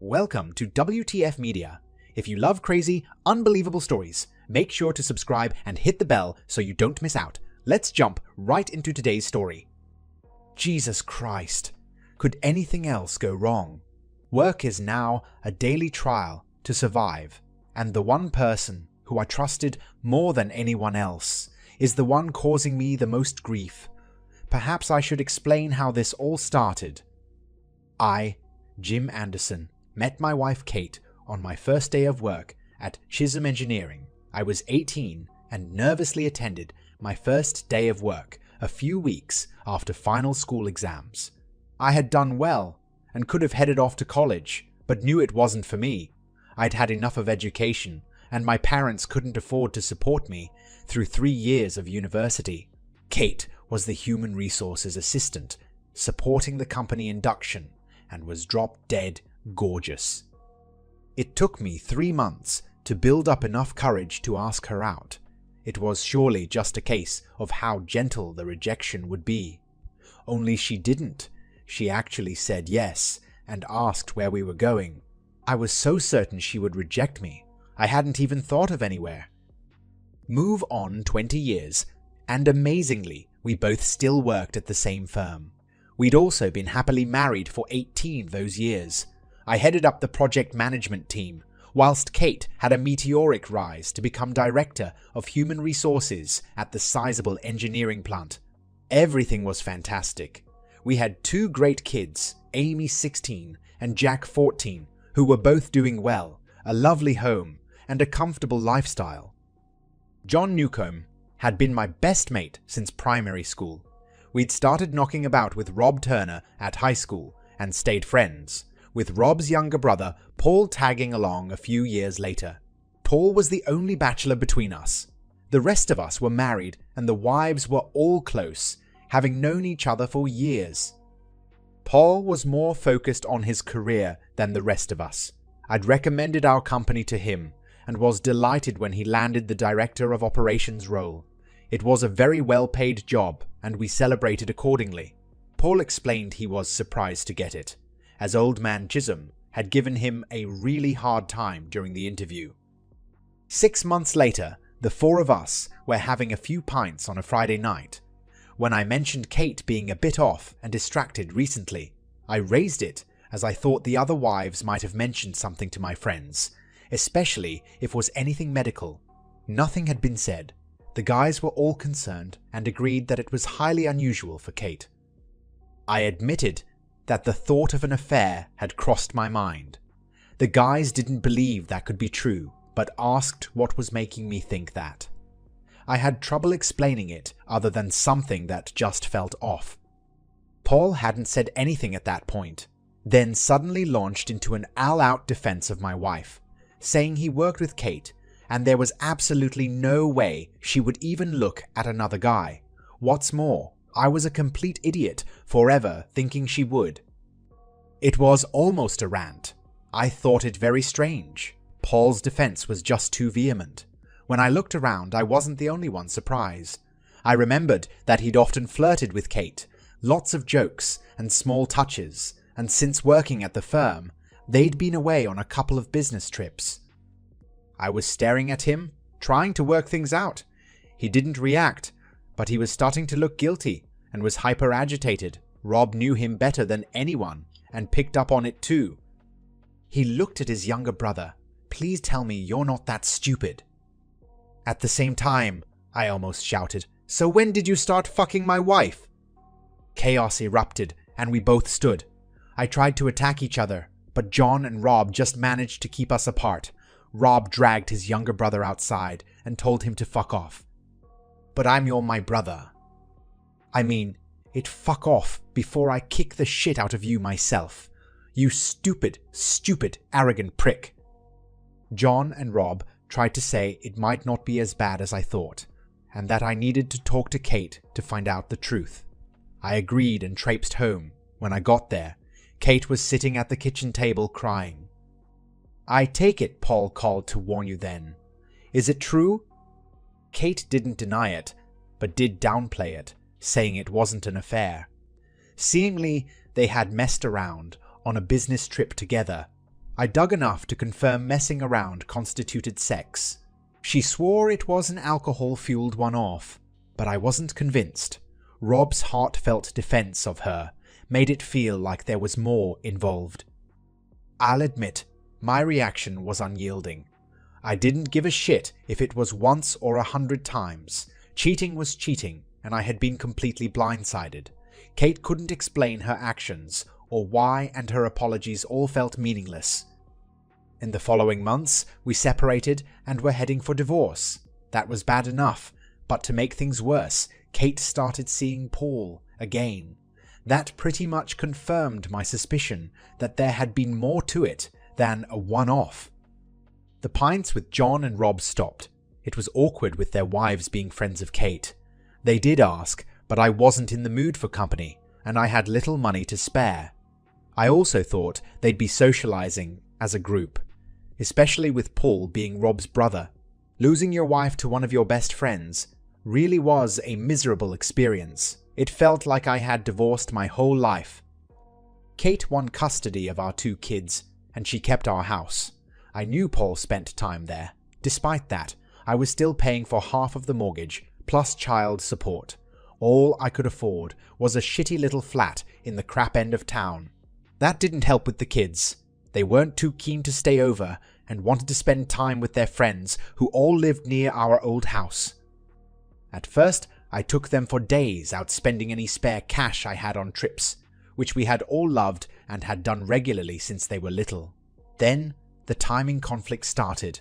Welcome to WTF Media. If you love crazy, unbelievable stories, make sure to subscribe and hit the bell so you don't miss out. Let's jump right into today's story. Jesus Christ. Could anything else go wrong? Work is now a daily trial to survive, and the one person who I trusted more than anyone else is the one causing me the most grief. Perhaps I should explain how this all started. I, Jim Anderson, met my wife Kate on my first day of work at Chisholm Engineering. I was 18 and nervously attended my first day of work a few weeks after final school exams. I had done well and could have headed off to college, but knew it wasn't for me. I'd had enough of education, and my parents couldn't afford to support me through 3 years of university. Kate was the human resources assistant, supporting the company induction, and was drop dead gorgeous. It took me 3 months to build up enough courage to ask her out. It was surely just a case of how gentle the rejection would be. Only she didn't. She actually said yes and asked where we were going. I was so certain she would reject me, I hadn't even thought of anywhere. Move on 20 years, and amazingly, we both still worked at the same firm. We'd also been happily married for 18 those years. I headed up the project management team, whilst Kate had a meteoric rise to become director of human resources at the sizable engineering plant. Everything was fantastic. We had 2 great kids, Amy 16 and Jack 14, who were both doing well, a lovely home, and a comfortable lifestyle. John Newcomb had been my best mate since primary school. We'd started knocking about with Rob Turner at high school and stayed friends, with Rob's younger brother Paul tagging along a few years later. Paul was the only bachelor between us. The rest of us were married and the wives were all close, having known each other for years. Paul was more focused on his career than the rest of us. I'd recommended our company to him and was delighted when he landed the Director of Operations role. It was a very well-paid job, and we celebrated accordingly. Paul explained he was surprised to get it, as Old Man Chisholm had given him a really hard time during the interview. 6 months later, the 4 of us were having a few pints on a Friday night. When I mentioned Kate being a bit off and distracted recently, I raised it as I thought the other wives might have mentioned something to my friends, especially if it was anything medical. Nothing had been said. The guys were all concerned and agreed that it was highly unusual for Kate. I admitted that the thought of an affair had crossed my mind. The guys didn't believe that could be true, but asked what was making me think that. I had trouble explaining it other than something that just felt off. Paul hadn't said anything at that point, then suddenly launched into an all-out defense of my wife, saying he worked with Kate and there was absolutely no way she would even look at another guy. What's more, I was a complete idiot for ever thinking she would. It was almost a rant. I thought it very strange. Paul's defense was just too vehement. When I looked around, I wasn't the only one surprised. I remembered that he'd often flirted with Kate, lots of jokes and small touches, and since working at the firm, they'd been away on a couple of business trips. I was staring at him, trying to work things out. He didn't react, but he was starting to look guilty and was hyper-agitated. Rob knew him better than anyone and picked up on it too. He looked at his younger brother. "Please tell me you're not that stupid." At the same time, I almost shouted, "So when did you start fucking my wife?" Chaos erupted and we both stood. I tried to attack each other, but John and Rob just managed to keep us apart. Rob dragged his younger brother outside and told him to fuck off. "But you're my brother. I mean, it fuck off before I kick the shit out of you myself. You stupid, arrogant prick." John and Rob tried to say it might not be as bad as I thought, and that I needed to talk to Kate to find out the truth. I agreed and traipsed home. When I got there, Kate was sitting at the kitchen table crying. "I take it Paul called to warn you then. Is it true?" Kate didn't deny it, but did downplay it, saying it wasn't an affair. Seemingly, they had messed around on a business trip together. I dug enough to confirm messing around constituted sex. She swore it was an alcohol-fueled one-off, but I wasn't convinced. Rob's heartfelt defense of her made it feel like there was more involved. I'll admit, my reaction was unyielding. I didn't give a shit if it was once or 100 times. Cheating was cheating, and I had been completely blindsided. Kate couldn't explain her actions, or why, and her apologies all felt meaningless. In the following months, we separated and were heading for divorce. That was bad enough, but to make things worse, Kate started seeing Paul again. That pretty much confirmed my suspicion that there had been more to it than a one-off. The pints with John and Rob stopped. It was awkward with their wives being friends of Kate. They did ask, but I wasn't in the mood for company, and I had little money to spare. I also thought they'd be socializing as a group, especially with Paul being Rob's brother. Losing your wife to one of your best friends really was a miserable experience. It felt like I had divorced my whole life. Kate won custody of our 2 kids, and she kept our house. I knew Paul spent time there. Despite that, I was still paying for half of the mortgage, plus child support. All I could afford was a shitty little flat in the crap end of town. That didn't help with the kids. They weren't too keen to stay over and wanted to spend time with their friends who all lived near our old house. At first, I took them for days out spending any spare cash I had on trips, which we had all loved and had done regularly since they were little. Then, the timing conflict started.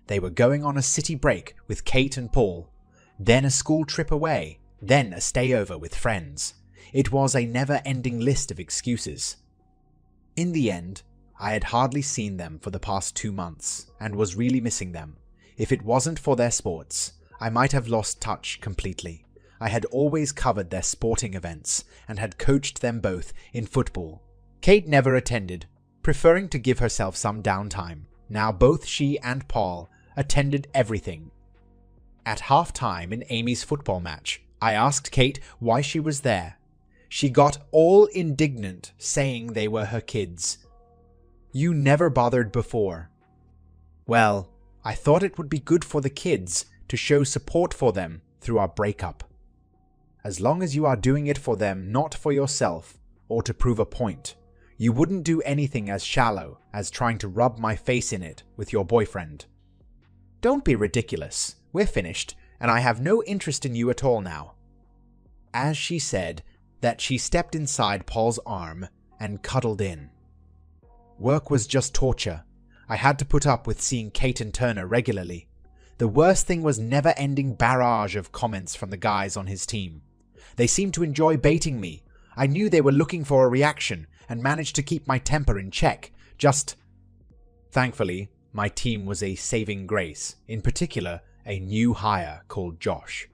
They were going on a city break with Kate and Paul, then a school trip away, then a stayover with friends. It was a never-ending list of excuses. In the end, I had hardly seen them for the past 2 months and was really missing them. If it wasn't for their sports, I might have lost touch completely. I had always covered their sporting events and had coached them both in football. Kate never attended, preferring to give herself some downtime. Now both she and Paul attended everything. At half-time in Amy's football match, I asked Kate why she was there. She got all indignant, saying they were her kids. You never bothered before. Well, I thought it would be good for the kids to show support for them through our breakup. As long as you are doing it for them, not for yourself, or to prove a point, you wouldn't do anything as shallow as trying to rub my face in it with your boyfriend. Don't be ridiculous. We're finished, and I have no interest in you at all now. As she said that, she stepped inside Paul's arm and cuddled in. Work was just torture. I had to put up with seeing Kate and Turner regularly. The worst thing was never-ending barrage of comments from the guys on his team. They seemed to enjoy baiting me. I knew they were looking for a reaction and managed to keep my temper in check. Thankfully, my team was a saving grace, in particular, a new hire called Josh.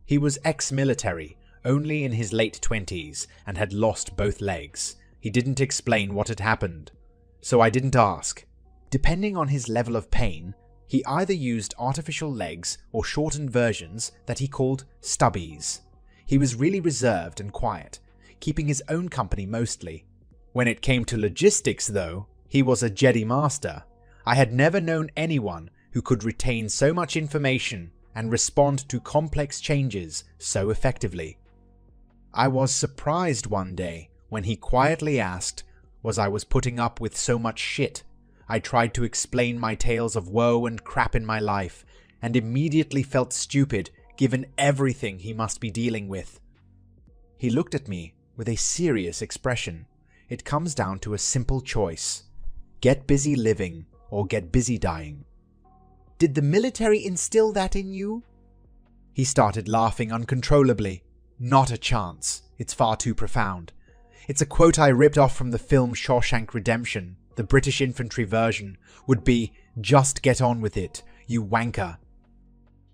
He was ex-military, only in his late 20s, and had lost both legs. He didn't explain what had happened, so I didn't ask. Depending on his level of pain, he either used artificial legs or shortened versions that he called stubbies. He was really reserved and quiet, keeping his own company mostly. When it came to logistics, though, he was a Jedi master. I had never known anyone who could retain so much information and respond to complex changes so effectively. I was surprised one day when he quietly asked I was putting up with so much shit. I tried to explain my tales of woe and crap in my life, and immediately felt stupid given everything he must be dealing with. He looked at me with a serious expression. It comes down to a simple choice. Get busy living or get busy dying. Did the military instill that in you? He started laughing uncontrollably. Not a chance. It's far too profound. It's a quote I ripped off from the film Shawshank Redemption. The British infantry version would be, "Just get on with it, you wanker."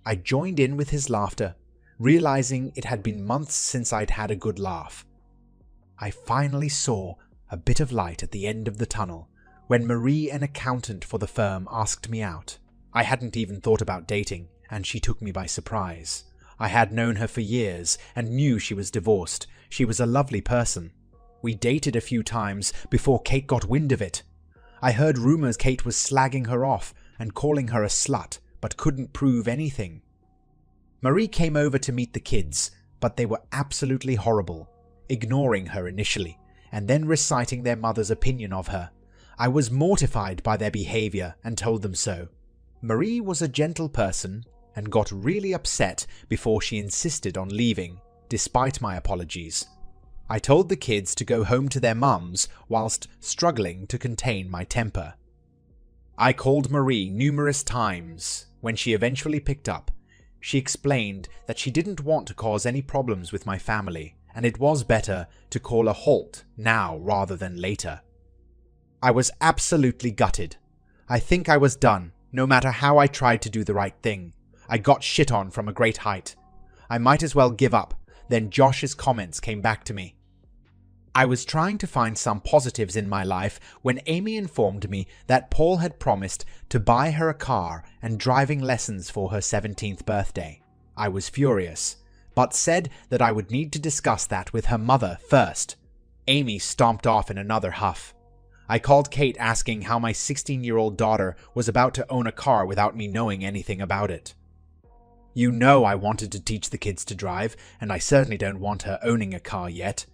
I joined in with his laughter, realizing it had been months since I'd had a good laugh. I finally saw a bit of light at the end of the tunnel when Marie, an accountant for the firm, asked me out. I hadn't even thought about dating, and she took me by surprise. I had known her for years and knew she was divorced. She was a lovely person. We dated a few times before Kate got wind of it. I heard rumors Kate was slagging her off and calling her a slut, but couldn't prove anything. Marie came over to meet the kids, but they were absolutely horrible, ignoring her initially, and then reciting their mother's opinion of her. I was mortified by their behavior and told them so. Marie was a gentle person and got really upset before she insisted on leaving, despite my apologies. I told the kids to go home to their mums whilst struggling to contain my temper. I called Marie numerous times. When she eventually picked up, she explained that she didn't want to cause any problems with my family, and it was better to call a halt now rather than later. I was absolutely gutted. I think I was done, no matter how I tried to do the right thing. I got shit on from a great height. I might as well give up. Then Josh's comments came back to me. I was trying to find some positives in my life when Amy informed me that Paul had promised to buy her a car and driving lessons for her 17th birthday. I was furious, but said that I would need to discuss that with her mother first. Amy stomped off in another huff. I called Kate asking how my 16-year-old daughter was about to own a car without me knowing anything about it. You know I wanted to teach the kids to drive, and I certainly don't want her owning a car yet.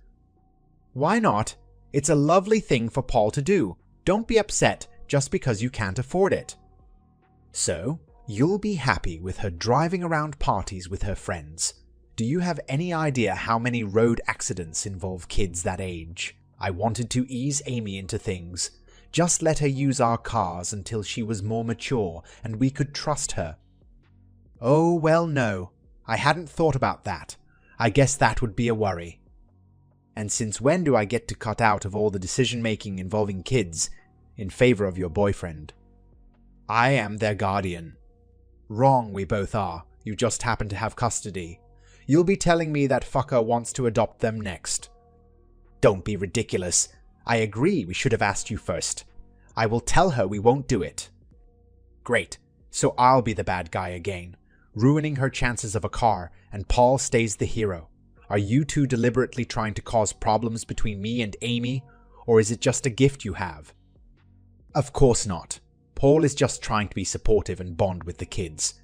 Why not? It's a lovely thing for Paul to do. Don't be upset just because you can't afford it. So, you'll be happy with her driving around parties with her friends. Do you have any idea how many road accidents involve kids that age? I wanted to ease Amy into things. Just let her use our cars until she was more mature and we could trust her. Oh, well, no. I hadn't thought about that. I guess that would be a worry. And since when do I get to cut out of all the decision-making involving kids in favor of your boyfriend? I am their guardian. Wrong, we both are. You just happen to have custody. You'll be telling me that fucker wants to adopt them next. Don't be ridiculous. I agree we should have asked you first. I will tell her we won't do it. Great, so I'll be the bad guy again, ruining her chances of a car, and Paul stays the hero. Are you two deliberately trying to cause problems between me and Amy, or is it just a gift you have? Of course not. Paul is just trying to be supportive and bond with the kids.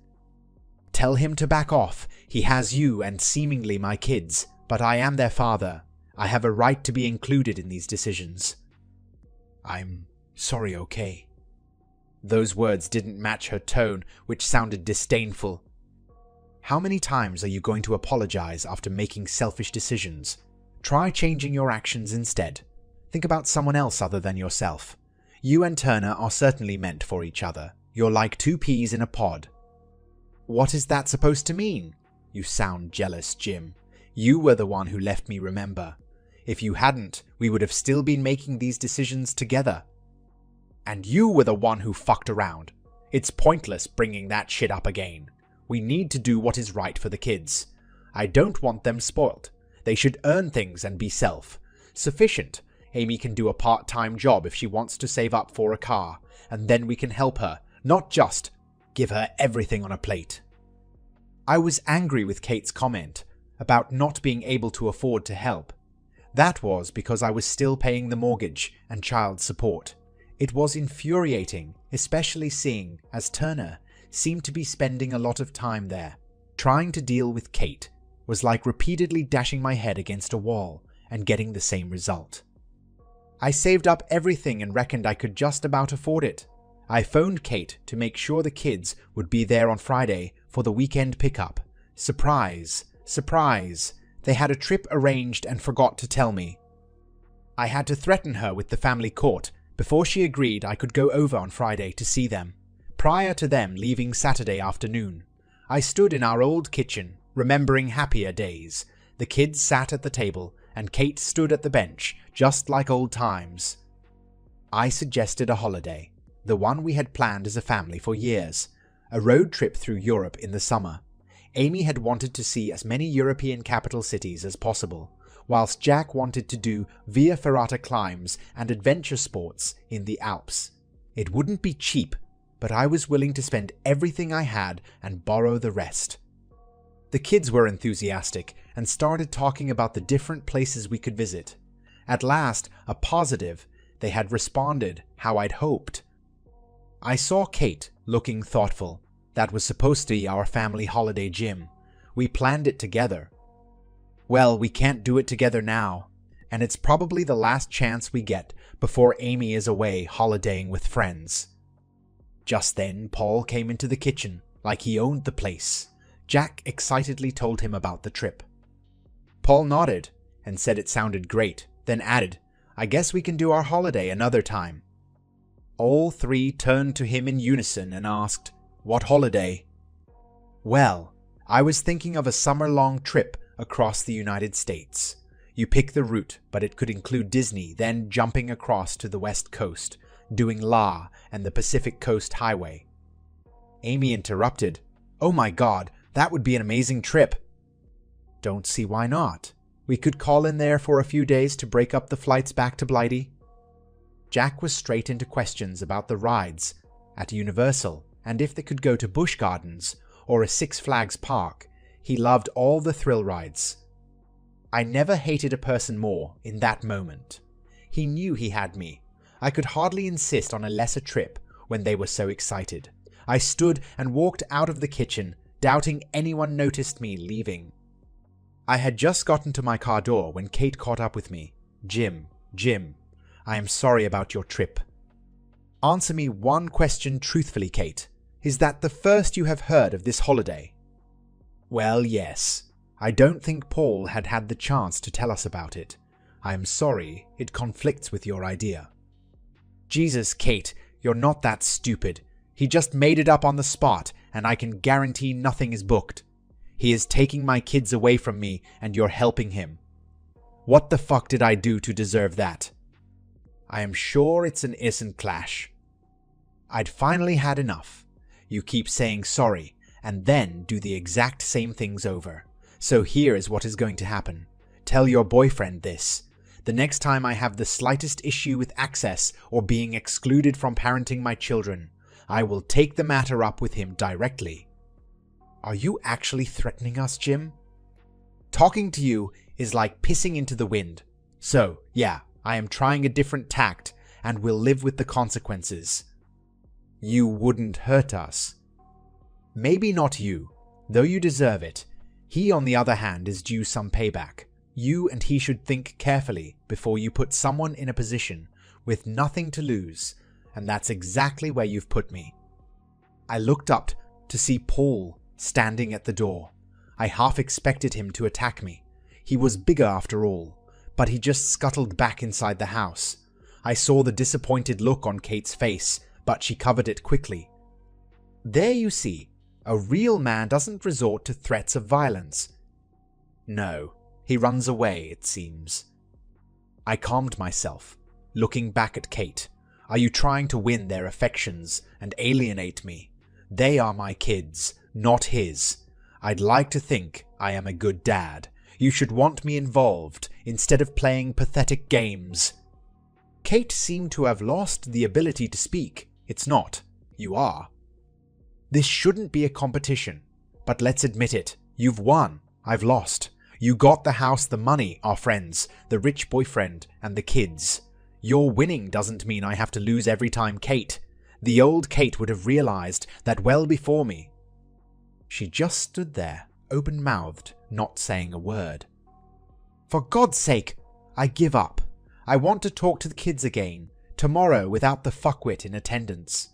Tell him to back off. He has you and seemingly my kids, but I am their father. I have a right to be included in these decisions. I'm sorry, okay? Those words didn't match her tone, which sounded disdainful. How many times are you going to apologize after making selfish decisions? Try changing your actions instead. Think about someone else other than yourself. You and Turner are certainly meant for each other. You're like two peas in a pod. What is that supposed to mean? You sound jealous, Jim. You were the one who left me, remember. If you hadn't, we would have still been making these decisions together. And you were the one who fucked around. It's pointless bringing that shit up again. We need to do what is right for the kids. I don't want them spoilt. They should earn things and be self-sufficient. Amy can do a part-time job if she wants to save up for a car, and then we can help her, not just give her everything on a plate. I was angry with Kate's comment about not being able to afford to help. That was because I was still paying the mortgage and child support. It was infuriating, especially seeing as Turner seemed to be spending a lot of time there. Trying to deal with Kate was like repeatedly dashing my head against a wall and getting the same result. I saved up everything and reckoned I could just about afford it. I phoned Kate to make sure the kids would be there on Friday for the weekend pickup. Surprise, surprise, they had a trip arranged and forgot to tell me. I had to threaten her with the family court before she agreed I could go over on Friday to see them. Prior to them leaving Saturday afternoon, I stood in our old kitchen, remembering happier days. The kids sat at the table, and Kate stood at the bench, just like old times. I suggested a holiday, the one we had planned as a family for years, a road trip through Europe in the summer. Amy had wanted to see as many European capital cities as possible, whilst Jack wanted to do Via Ferrata climbs and adventure sports in the Alps. It wouldn't be cheap, but I was willing to spend everything I had and borrow the rest. The kids were enthusiastic and started talking about the different places we could visit. At last, a positive, they had responded how I'd hoped. I saw Kate looking thoughtful. That was supposed to be our family holiday, Jim. We planned it together. Well, we can't do it together now, and it's probably the last chance we get before Amy is away holidaying with friends. Just then, Paul came into the kitchen like he owned the place. Jack excitedly told him about the trip. Paul nodded and said it sounded great, then added, "I guess we can do our holiday another time." All three turned to him in unison and asked, "What holiday?" "Well, I was thinking of a summer-long trip across the United States. You pick the route, but it could include Disney, then jumping across to the West Coast, doing La and the Pacific Coast Highway." Amy interrupted, "Oh my God, that would be an amazing trip." "Don't see why not. We could call in there for a few days to break up the flights back to Blighty." Jack was straight into questions about the rides at Universal and if they could go to Busch Gardens or a Six Flags park. He loved all the thrill rides. I never hated a person more in that moment. He knew he had me. I could hardly insist on a lesser trip when they were so excited. I stood and walked out of the kitchen, doubting anyone noticed me leaving. I had just gotten to my car door when Kate caught up with me. Jim, I am sorry about your trip." "Answer me one question truthfully, Kate. Is that the first you have heard of this holiday?" "Well, yes. I don't think Paul had had the chance to tell us about it. I am sorry it conflicts with your idea." "Jesus, Kate, you're not that stupid. He just made it up on the spot, and I can guarantee nothing is booked. He is taking my kids away from me, and you're helping him. What the fuck did I do to deserve that?" "I am sure it's an innocent clash." "I'd finally had enough. You keep saying sorry, and then do the exact same things over. So here is what is going to happen. Tell your boyfriend this. The next time I have the slightest issue with access or being excluded from parenting my children, I will take the matter up with him directly." "Are you actually threatening us, Jim?" "Talking to you is like pissing into the wind. So, yeah, I am trying a different tact and will live with the consequences." "You wouldn't hurt us." "Maybe not you, though you deserve it. He, on the other hand, is due some payback. You and he should think carefully before you put someone in a position with nothing to lose, and that's exactly where you've put me." I looked up to see Paul standing at the door. I half expected him to attack me. He was bigger after all, but he just scuttled back inside the house. I saw the disappointed look on Kate's face, but she covered it quickly. "There you see, a real man doesn't resort to threats of violence." "No, he runs away, it seems." I calmed myself, looking back at Kate. "Are you trying to win their affections and alienate me? They are my kids, not his. I'd like to think I am a good dad. You should want me involved instead of playing pathetic games." Kate seemed to have lost the ability to speak. "It's not. You are. This shouldn't be a competition, but let's admit it. You've won. I've lost. You got the house, the money, our friends, the rich boyfriend, and the kids. Your winning doesn't mean I have to lose every time, Kate. The old Kate would have realized that well before me." She just stood there, open-mouthed, not saying a word. "For God's sake, I give up. I want to talk to the kids again, tomorrow without the fuckwit in attendance."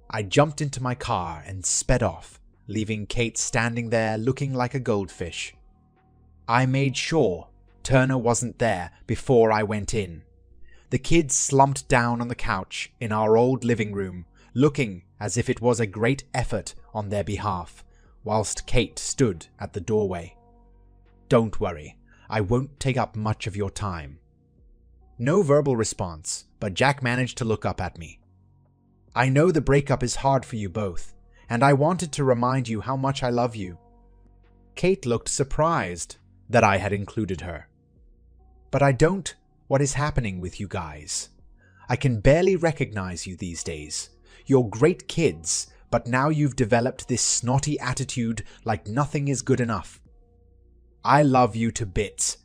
I jumped into my car and sped off, leaving Kate standing there looking like a goldfish. I made sure Turner wasn't there before I went in. The kids slumped down on the couch in our old living room, looking as if it was a great effort on their behalf, whilst Kate stood at the doorway. "Don't worry, I won't take up much of your time." No verbal response, but Jack managed to look up at me. "I know the breakup is hard for you both, and I wanted to remind you how much I love you." Kate looked surprised that I had included her. "But I don't. What is happening with you guys? I can barely recognize you these days. You're great kids, but now you've developed this snotty attitude like nothing is good enough. I love you to bits,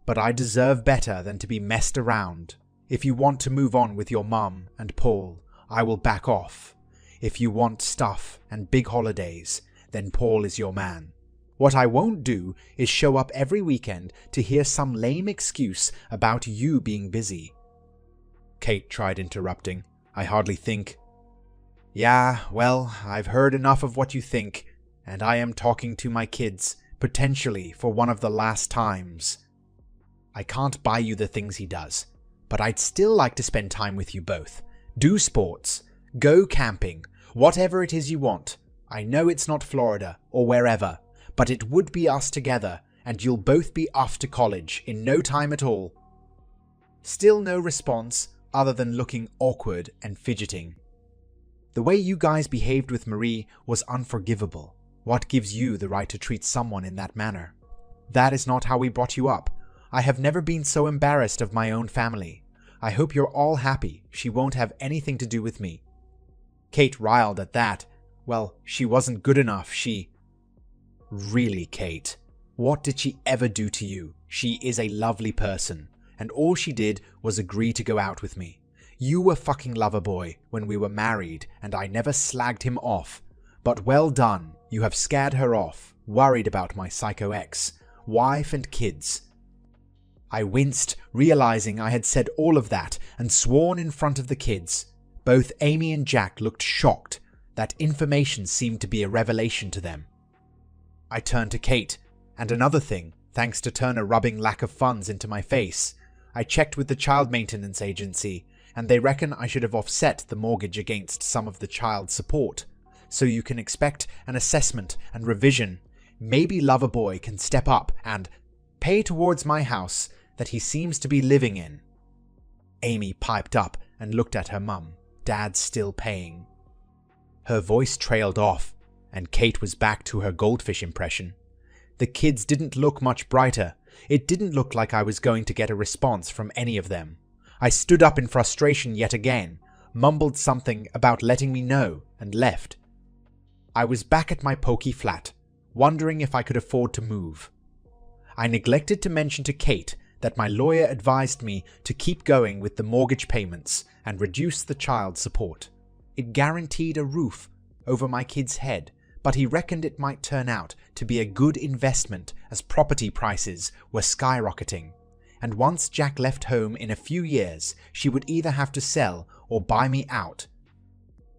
but I deserve better than to be messed around. If you want to move on with your mum and Paul, I will back off. If you want stuff and big holidays, then Paul is your man. What I won't do is show up every weekend to hear some lame excuse about you being busy." Kate tried interrupting. "I hardly think." "Yeah, well, I've heard enough of what you think, and I am talking to my kids, potentially for one of the last times. I can't buy you the things he does, but I'd still like to spend time with you both. Do sports, go camping, whatever it is you want. I know it's not Florida or wherever, but it would be us together, and you'll both be off to college in no time at all." Still no response other than looking awkward and fidgeting. "The way you guys behaved with Marie was unforgivable. What gives you the right to treat someone in that manner? That is not how we brought you up. I have never been so embarrassed of my own family. I hope you're all happy. She won't have anything to do with me." Kate riled at that. Well, she wasn't good enough. Really, Kate, what did she ever do to you? She is a lovely person, and all she did was agree to go out with me. You were fucking lover boy when we were married, and I never slagged him off. But well done, you have scared her off, worried about my psycho ex, wife and kids. I winced, realizing I had said all of that and sworn in front of the kids. Both Amy and Jack looked shocked. That information seemed to be a revelation to them. I turned to Kate, and another thing, thanks to Turner rubbing lack of funds into my face. I checked with the child maintenance agency, and they reckon I should have offset the mortgage against some of the child support. So you can expect an assessment and revision. Maybe Loverboy can step up and pay towards my house that he seems to be living in. Amy piped up and looked at her mum. Dad's still paying. Her voice trailed off, and Kate was back to her goldfish impression. The kids didn't look much brighter. It didn't look like I was going to get a response from any of them. I stood up in frustration yet again, mumbled something about letting me know, and left. I was back at my pokey flat, wondering if I could afford to move. I neglected to mention to Kate that my lawyer advised me to keep going with the mortgage payments and reduce the child support. It guaranteed a roof over my kid's head, but he reckoned it might turn out to be a good investment as property prices were skyrocketing. And once Jack left home in a few years, she would either have to sell or buy me out.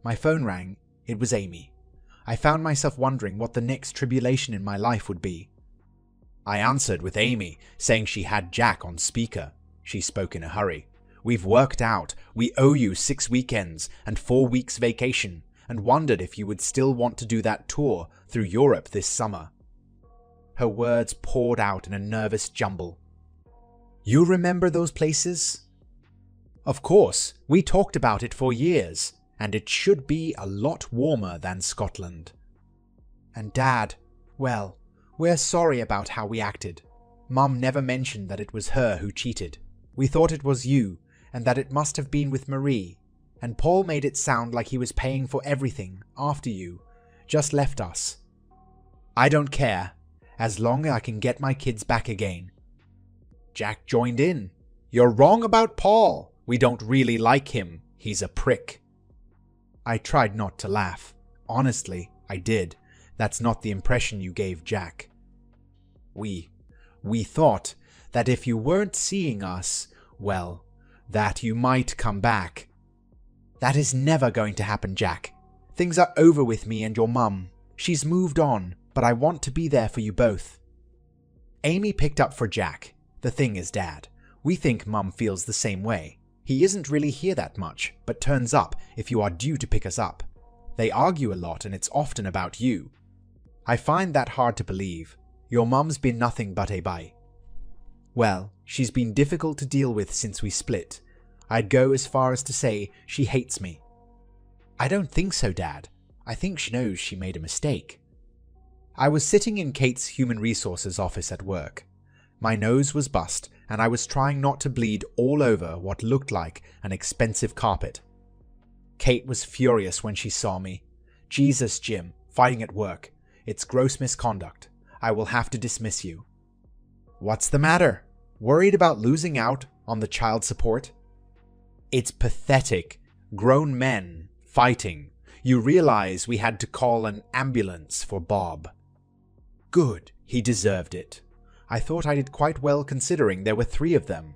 My phone rang. It was Amy. I found myself wondering what the next tribulation in my life would be. I answered with Amy, saying she had Jack on speaker. She spoke in a hurry. "We've worked out. We owe you 6 weekends and 4 weeks vacation, and wondered if you would still want to do that tour through Europe this summer." Her words poured out in a nervous jumble. "You remember those places?" "Of course, we talked about it for years, and it should be a lot warmer than Scotland." "And Dad, well, we're sorry about how we acted. Mum never mentioned that it was her who cheated. We thought it was you, and that it must have been with Marie, and Paul made it sound like he was paying for everything after you, just left us. I don't care, as long as I can get my kids back again." Jack joined in. "You're wrong about Paul. We don't really like him. He's a prick." I tried not to laugh. Honestly, I did. That's not the impression you gave Jack. We thought that if you weren't seeing us, well, that you might come back." "That is never going to happen, Jack. Things are over with me and your mum. She's moved on, but I want to be there for you both." Amy picked up for Jack. "The thing is, Dad, we think Mum feels the same way. He isn't really here that much, but turns up if you are due to pick us up. They argue a lot and it's often about you. I find that hard to believe. Your mum's been nothing but a bye. Well, she's been difficult to deal with since we split. I'd go as far as to say she hates me." "I don't think so, Dad. I think she knows she made a mistake." I was sitting in Kate's human resources office at work. My nose was bust, and I was trying not to bleed all over what looked like an expensive carpet. Kate was furious when she saw me. "Jesus, Jim, fighting at work. It's gross misconduct. I will have to dismiss you." "What's the matter? Worried about losing out on the child support?" It's pathetic. Grown men fighting. You realize we had to call an ambulance for Bob. Good, he deserved it. I thought I did quite well considering there were 3 of them.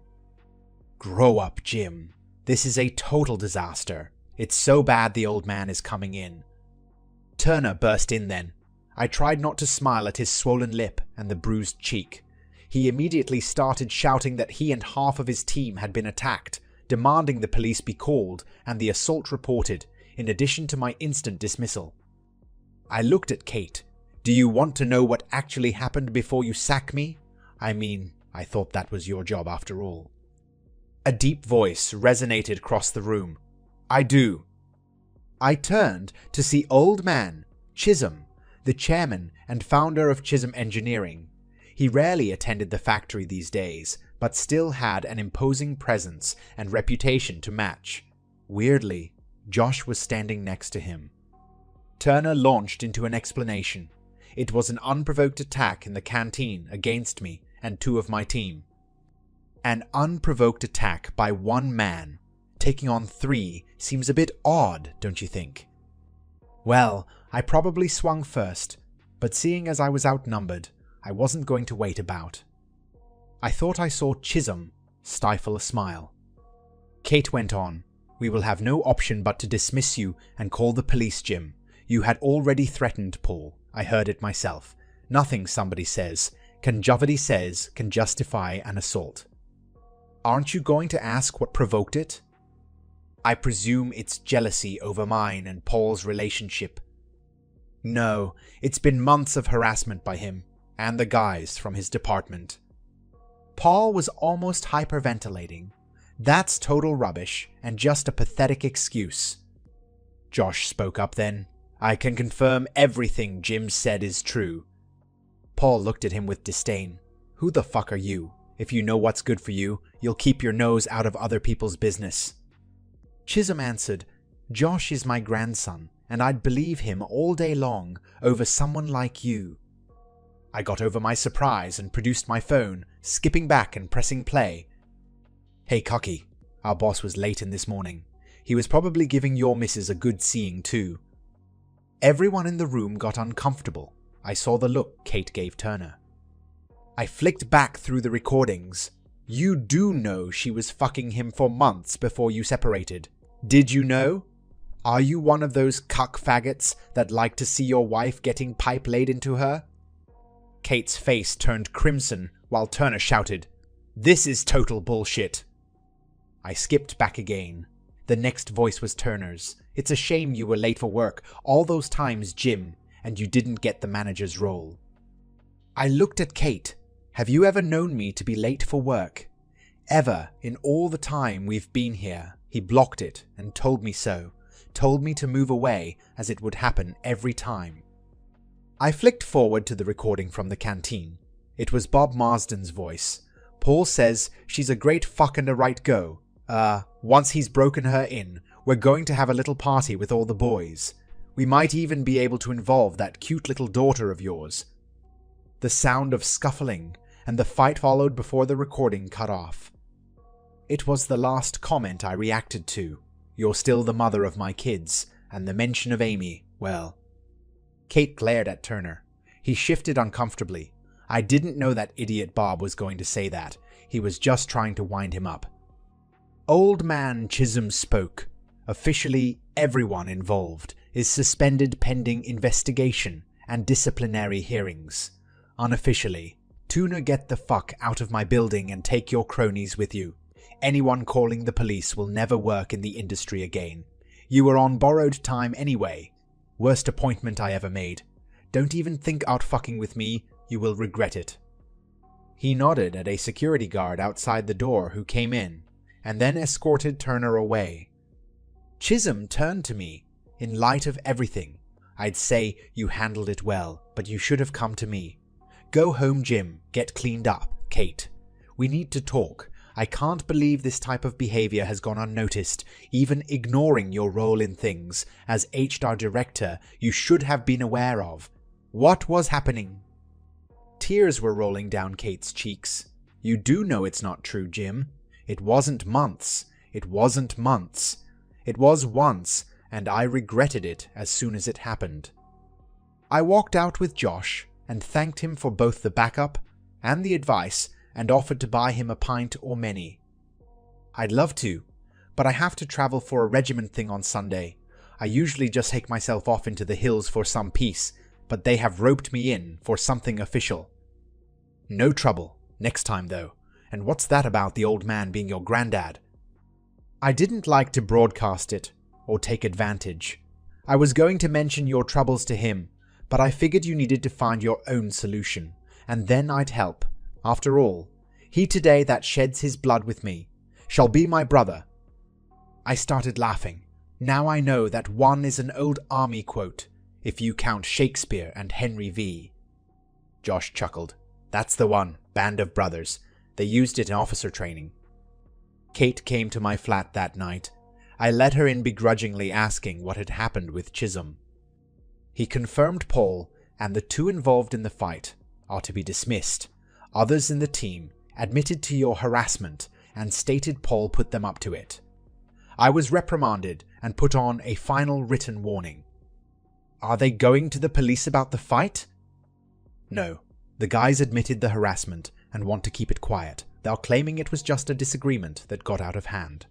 Grow up, Jim. This is a total disaster. It's so bad the old man is coming in. Turner burst in then. I tried not to smile at his swollen lip and the bruised cheek. He immediately started shouting that he and half of his team had been attacked, demanding the police be called and the assault reported, in addition to my instant dismissal. I looked at Kate. Do you want to know what actually happened before you sack me? I mean, I thought that was your job after all. A deep voice resonated across the room. I do. I turned to see Old Man Chisholm, the chairman and founder of Chisholm Engineering. He rarely attended the factory these days, but still had an imposing presence and reputation to match. Weirdly, Josh was standing next to him. Turner launched into an explanation. It was an unprovoked attack in the canteen against me and 2 of my team. An unprovoked attack by 1 man. Taking on 3 seems a bit odd, don't you think? Well, I probably swung first, but seeing as I was outnumbered, I wasn't going to wait about. I thought I saw Chisholm stifle a smile. Kate went on. We will have no option but to dismiss you and call the police, Jim. You had already threatened Paul. I heard it myself. Nothing somebody says, conjuvity says, can justify an assault. Aren't you going to ask what provoked it? I presume it's jealousy over mine and Paul's relationship. No, it's been months of harassment by him and the guys from his department. Paul was almost hyperventilating. That's total rubbish and just a pathetic excuse. Josh spoke up then. I can confirm everything Jim said is true. Paul looked at him with disdain. Who the fuck are you? If you know what's good for you, you'll keep your nose out of other people's business. Chisholm answered, Josh is my grandson, and I'd believe him all day long over someone like you. I got over my surprise and produced my phone, skipping back and pressing play. Hey Cocky, our boss was late in this morning. He was probably giving your missus a good seeing too. Everyone in the room got uncomfortable. I saw the look Kate gave Turner. I flicked back through the recordings. You do know she was fucking him for months before you separated. Did you know? Are you one of those cuck faggots that like to see your wife getting pipe laid into her? Kate's face turned crimson while Turner shouted, This is total bullshit. I skipped back again. The next voice was Turner's. It's a shame you were late for work all those times, Jim, and you didn't get the manager's role. I looked at Kate. Have you ever known me to be late for work? Ever in all the time we've been here? He blocked it and told me so. Told me to move away as it would happen every time. I flicked forward to the recording from the canteen. It was Bob Marsden's voice. Paul says she's a great fuck and a right go. Once he's broken her in, we're going to have a little party with all the boys. We might even be able to involve that cute little daughter of yours. The sound of scuffling and the fight followed before the recording cut off. It was the last comment I reacted to. You're still the mother of my kids, and the mention of Amy, well. Kate glared at Turner. He shifted uncomfortably. I didn't know that idiot Bob was going to say that. He was just trying to wind him up. Old Man Chisholm spoke. Officially, everyone involved is suspended pending investigation and disciplinary hearings. Unofficially, Tuna, get the fuck out of my building and take your cronies with you. Anyone calling the police will never work in the industry again. You were on borrowed time anyway. Worst appointment I ever made. Don't even think out fucking with me, you will regret it. He nodded at a security guard outside the door who came in, and then escorted Turner away. Chisholm turned to me. In light of everything, I'd say you handled it well, but you should have come to me. Go home, Jim. Get cleaned up, Kate. We need to talk. I can't believe this type of behavior has gone unnoticed, even ignoring your role in things. As HR director, you should have been aware of. What was happening? Tears were rolling down Kate's cheeks. You do know it's not true, Jim. It wasn't months. It wasn't months. It was once, and I regretted it as soon as it happened. I walked out with Josh and thanked him for both the backup and the advice and offered to buy him a pint or many. I'd love to, but I have to travel for a regiment thing on Sunday. I usually just take myself off into the hills for some peace, but they have roped me in for something official. No trouble. Next time though. And what's that about the old man being your granddad? I didn't like to broadcast it or take advantage. I was going to mention your troubles to him, but I figured you needed to find your own solution, and then I'd help. After all, he today that sheds his blood with me shall be my brother. I started laughing. Now I know that one is an old army quote, if you count Shakespeare and Henry V. Josh chuckled. That's the one, Band of Brothers. They used it in officer training. Kate came to my flat that night. I let her in begrudgingly, asking what had happened with Chisholm. He confirmed Paul and the two involved in the fight are to be dismissed. Others in the team admitted to your harassment and stated Paul put them up to it. I was reprimanded and put on a final written warning. Are they going to the police about the fight? No. The guys admitted the harassment and want to keep it quiet. They're claiming it was just a disagreement that got out of hand.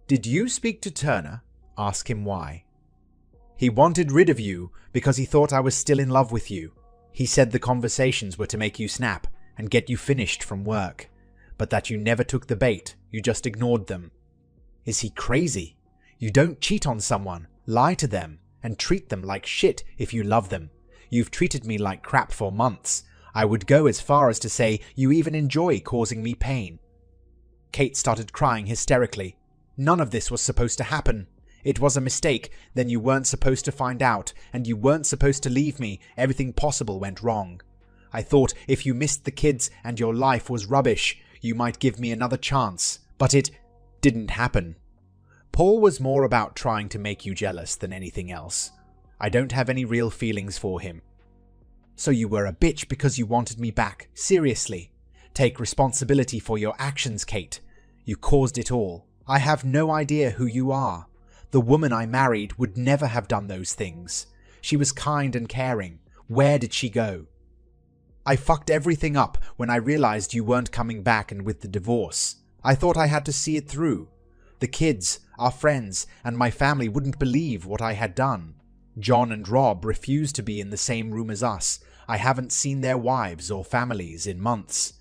Did you speak to Turner? Ask him why. He wanted rid of you because he thought I was still in love with you. He said the conversations were to make you snap and get you finished from work, but that you never took the bait, you just ignored them. Is he crazy? You don't cheat on someone, lie to them, and treat them like shit if you love them. You've treated me like crap for months. I would go as far as to say you even enjoy causing me pain. Kate started crying hysterically. None of this was supposed to happen. It was a mistake, then you weren't supposed to find out, and you weren't supposed to leave me. Everything possible went wrong. I thought if you missed the kids and your life was rubbish, you might give me another chance, but it didn't happen. Paul was more about trying to make you jealous than anything else. I don't have any real feelings for him. So you were a bitch because you wanted me back, seriously. Take responsibility for your actions, Kate. You caused it all. I have no idea who you are. The woman I married would never have done those things. She was kind and caring. Where did she go? I fucked everything up when I realized you weren't coming back, and with the divorce. I thought I had to see it through. The kids, our friends, and my family wouldn't believe what I had done. John and Rob refused to be in the same room as us. I haven't seen their wives or families in months.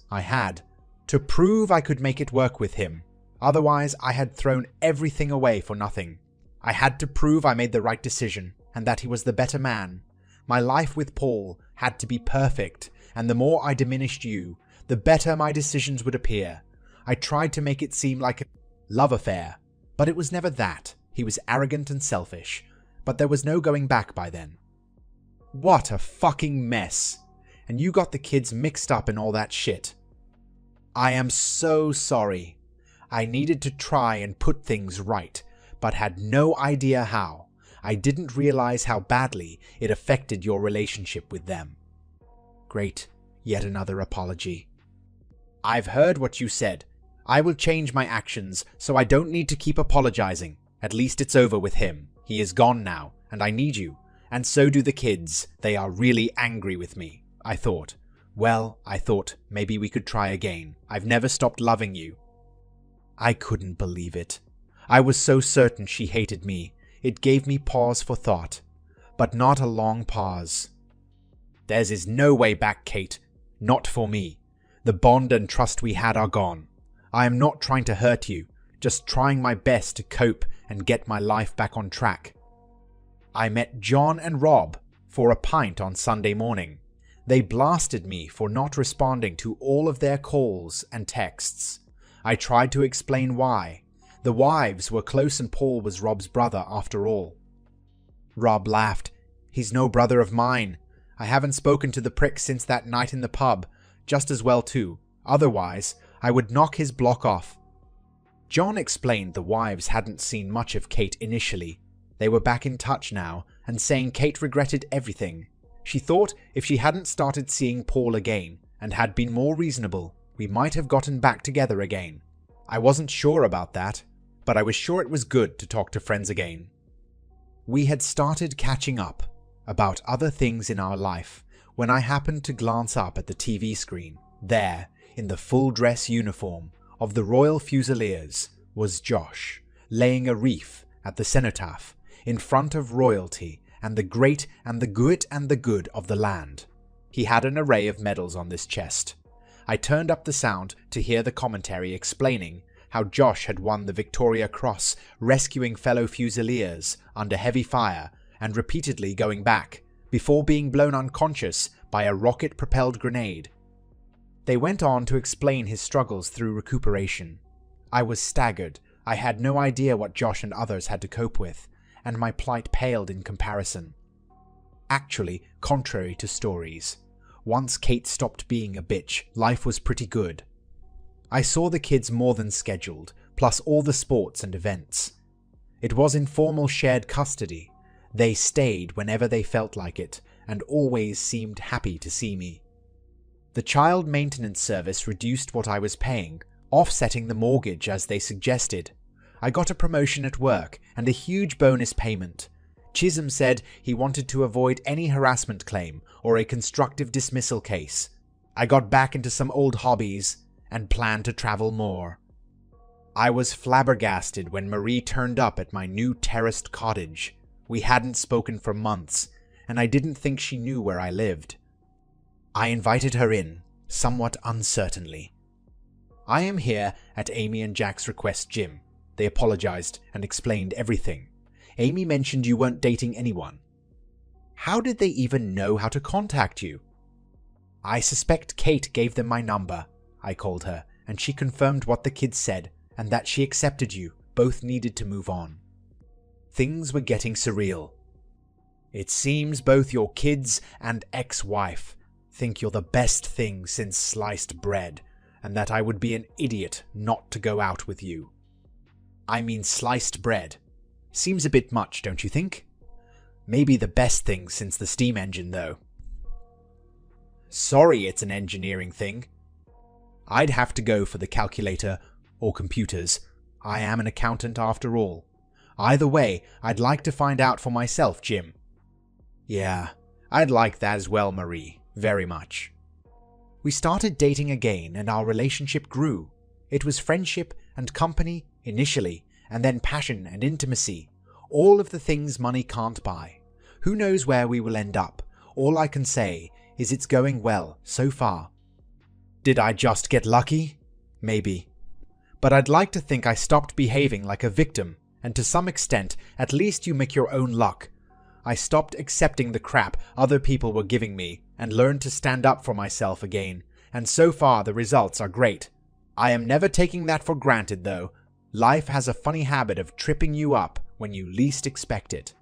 I had. To prove I could make it work with him. Otherwise, I had thrown everything away for nothing. I had to prove I made the right decision, and that he was the better man. My life with Paul had to be perfect, and the more I diminished you, the better my decisions would appear. I tried to make it seem like a love affair, but it was never that. He was arrogant and selfish, but there was no going back by then. What a fucking mess. And you got the kids mixed up in all that shit. I am so sorry. I needed to try and put things right, but had no idea how. I didn't realize how badly it affected your relationship with them. Great. Yet another apology. I've heard what you said. I will change my actions, so I don't need to keep apologizing. At least it's over with him. He is gone now, and I need you. And so do the kids. They are really angry with me, I thought. Well, I thought maybe we could try again. I've never stopped loving you. I couldn't believe it. I was so certain she hated me. It gave me pause for thought, but not a long pause. There is no way back, Kate. Not for me. The bond and trust we had are gone. I am not trying to hurt you, just trying my best to cope and get my life back on track. I met John and Rob for a pint on Sunday morning. They blasted me for not responding to all of their calls and texts. I tried to explain why. The wives were close and Paul was Rob's brother after all. Rob laughed. He's no brother of mine. I haven't spoken to the prick since that night in the pub. Just as well too. Otherwise, I would knock his block off. John explained the wives hadn't seen much of Kate initially. They were back in touch now, and saying Kate regretted everything. She thought if she hadn't started seeing Paul again, and had been more reasonable, we might have gotten back together again. I wasn't sure about that, but I was sure it was good to talk to friends again. We had started catching up about other things in our life when I happened to glance up at the TV screen. There, in the full dress uniform of the Royal Fusiliers, was Josh, laying a wreath at the cenotaph in front of royalty and the great and the good of the land. He had an array of medals on this chest. I turned up the sound to hear the commentary explaining how Josh had won the Victoria Cross rescuing fellow Fusiliers under heavy fire and repeatedly going back before being blown unconscious by a rocket-propelled grenade. They went on to explain his struggles through recuperation. I was staggered. I had no idea what Josh and others had to cope with, and my plight paled in comparison. Actually, contrary to stories, once Kate stopped being a bitch, life was pretty good. I saw the kids more than scheduled, plus all the sports and events. It was informal shared custody. They stayed whenever they felt like it, and always seemed happy to see me. The child maintenance service reduced what I was paying, offsetting the mortgage as they suggested. I got a promotion at work and a huge bonus payment. Chisholm said he wanted to avoid any harassment claim or a constructive dismissal case. I got back into some old hobbies and planned to travel more. I was flabbergasted when Marie turned up at my new terraced cottage. We hadn't spoken for months, and I didn't think she knew where I lived. I invited her in, somewhat uncertainly. "I am here at Amy and Jack's request, Jim." They apologized and explained everything. "Amy mentioned you weren't dating anyone." "How did they even know how to contact you?" "I suspect Kate gave them my number," I called her, and she confirmed what the kids said and that she accepted you. Both needed to move on. Things were getting surreal. "It seems both your kids and ex-wife think you're the best thing since sliced bread, and that I would be an idiot not to go out with you." "I mean sliced bread. Seems a bit much, don't you think? Maybe the best thing since the steam engine, though." "Sorry it's an engineering thing. I'd have to go for the calculator or computers. I am an accountant after all. Either way, I'd like to find out for myself, Jim." "Yeah, I'd like that as well, Marie. Very much." We started dating again and our relationship grew. It was friendship and company initially, and then passion and intimacy. All of the things money can't buy. Who knows where we will end up? All I can say is it's going well so far. Did I just get lucky? Maybe. But I'd like to think I stopped behaving like a victim, and to some extent, at least you make your own luck. I stopped accepting the crap other people were giving me and learned to stand up for myself again, and so far the results are great. I am never taking that for granted though. Life has a funny habit of tripping you up when you least expect it.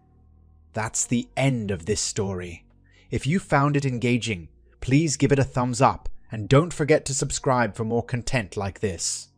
That's the end of this story. If you found it engaging, please give it a thumbs up and don't forget to subscribe for more content like this.